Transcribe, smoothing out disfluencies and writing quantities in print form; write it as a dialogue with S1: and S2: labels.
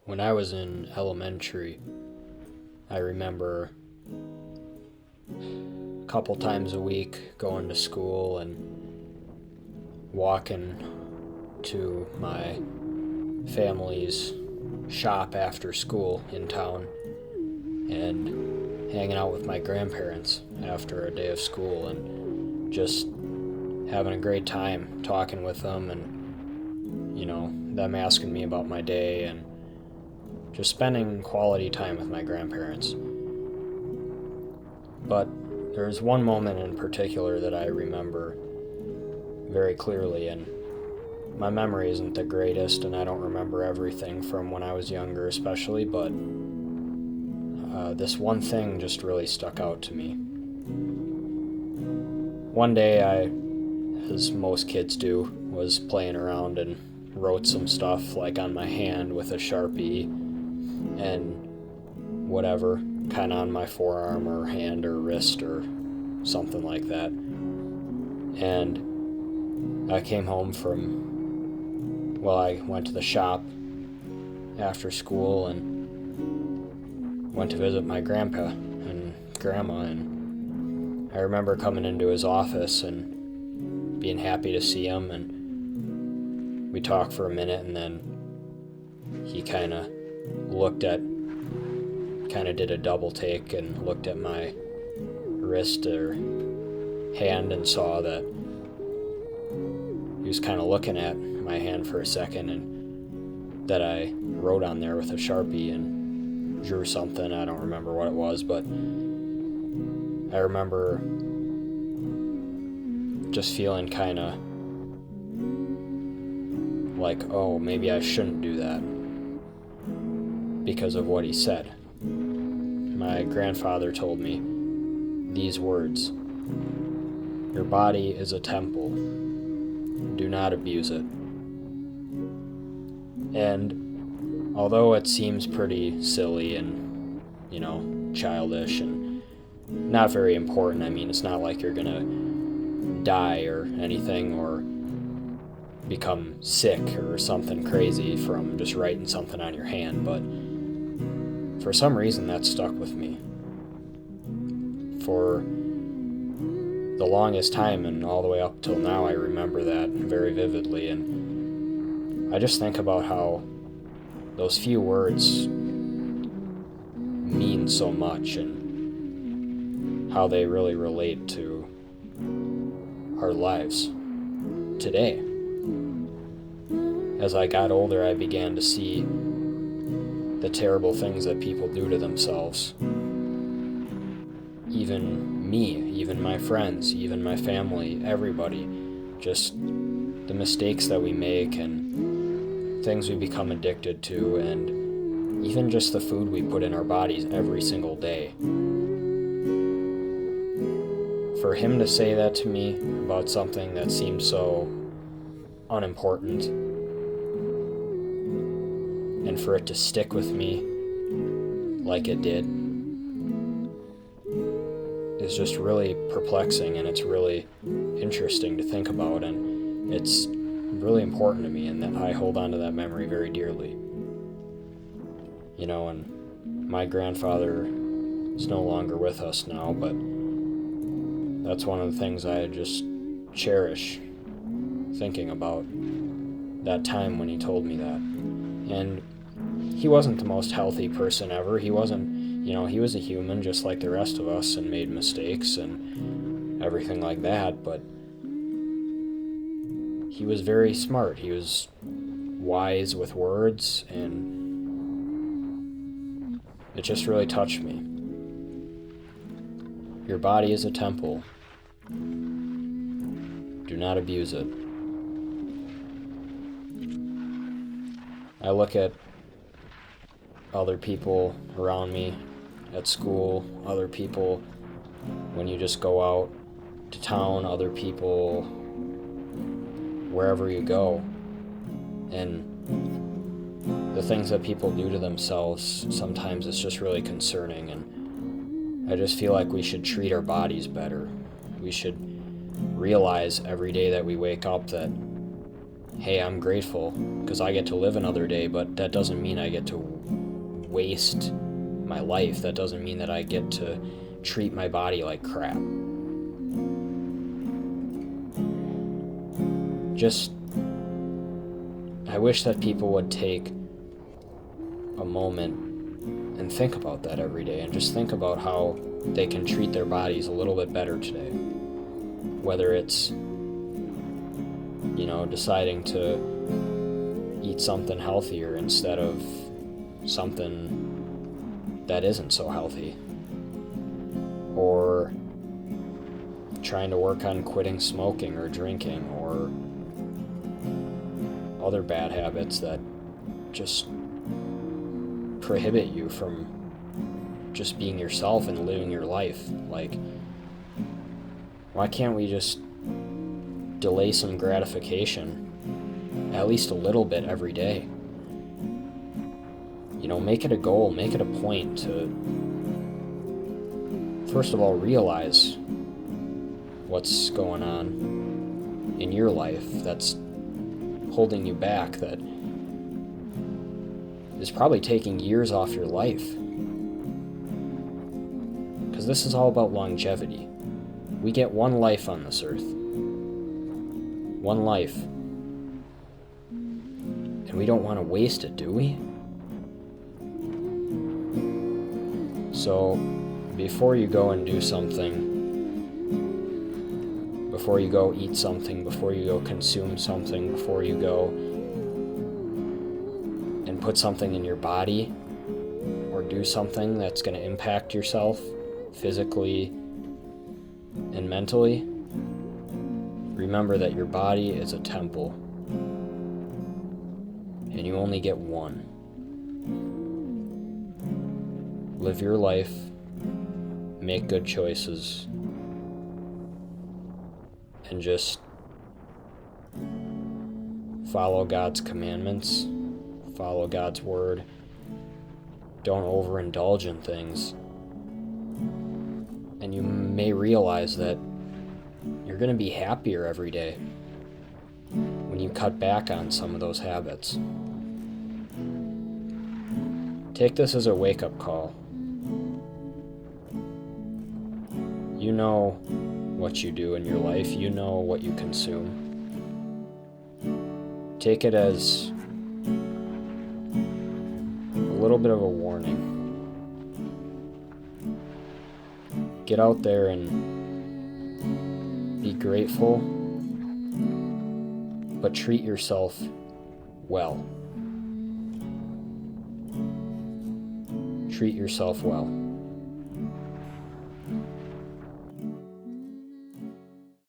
S1: When I was in elementary, I remember a couple times a week going to school and walking to my family's shop after school in town and hanging out with my grandparents after a day of school and just having a great time talking with them and, them asking me about my day and just spending quality time with my grandparents. But there's one moment in particular that I remember very clearly, and my memory isn't the greatest, and I don't remember everything from when I was younger especially, but this one thing just really stuck out to me. One day I, as most kids do, was playing around and wrote some stuff like on my hand with a Sharpie and whatever, kind of on my forearm or hand or wrist or something like that. And I came home I went to the shop after school and went to visit my grandpa and grandma, and I remember coming into his office and being happy to see him, and we talked for a minute, and then he kind of did a double take and looked at my wrist or hand and saw that he was kind of looking at my hand for a second, and that I wrote on there with a Sharpie and drew something. I don't remember what it was, but I remember just feeling kind of like, oh, maybe I shouldn't do that because of what he said. My grandfather told me these words: "Your body is a temple. Do not abuse it." And although it seems pretty silly and, childish and not very important, I mean, it's not like you're gonna die or anything or become sick or something crazy from just writing something on your hand, but for some reason that stuck with me. For the longest time and all the way up till now, I remember that very vividly, and I just think about how those few words mean so much and how they really relate to our lives today. As I got older, I began to see the terrible things that people do to themselves. Even me, even my friends, even my family, everybody. Just the mistakes that we make and things we become addicted to, and even just the food we put in our bodies every single day. For him to say that to me about something that seemed so unimportant, and for it to stick with me like it did, is just really perplexing, and it's really interesting to think about, and it's really important to me, and that I hold on to that memory very dearly. And my grandfather is no longer with us now, but that's one of the things I just cherish thinking about that time when he told me that. And he wasn't the most healthy person ever. He wasn't, he was a human just like the rest of us and made mistakes and everything like that, but he was very smart. He was wise with words, and it just really touched me. Your body is a temple. Do not abuse it. I look at other people around me at school, other people when you just go out to town, other people wherever you go, and the things that people do to themselves, sometimes it's just really concerning, and I just feel like we should treat our bodies better. We should realize every day that we wake up that hey, I'm grateful because I get to live another day, but that doesn't mean I get to waste my life. That doesn't mean that I get to treat my body like crap. Just, I wish that people would take a moment and think about that every day, and just think about how they can treat their bodies a little bit better today. Whether it's, deciding to eat something healthier instead of something that isn't so healthy, or trying to work on quitting smoking or drinking or other bad habits that just prohibit you from just being yourself and living your life. Like, why can't we just delay some gratification at least a little bit every day? Make it a goal, make it a point to, first of all, realize what's going on in your life that's holding you back, that is probably taking years off your life. Because this is all about longevity. We get one life on this earth. One life. And we don't want to waste it, do we? So, before you go and do something, before you go eat something, before you go consume something, before you go and put something in your body or do something that's going to impact yourself physically and mentally, remember that your body is a temple and you only get one. Live your life, make good choices, and just follow God's commandments, follow God's word. Don't overindulge in things. And you may realize that you're going to be happier every day when you cut back on some of those habits. Take this as a wake-up call. You know what you do in your life. You know what you consume. Take it as a little bit of a warning. Get out there and be grateful, but treat yourself well. Treat yourself well.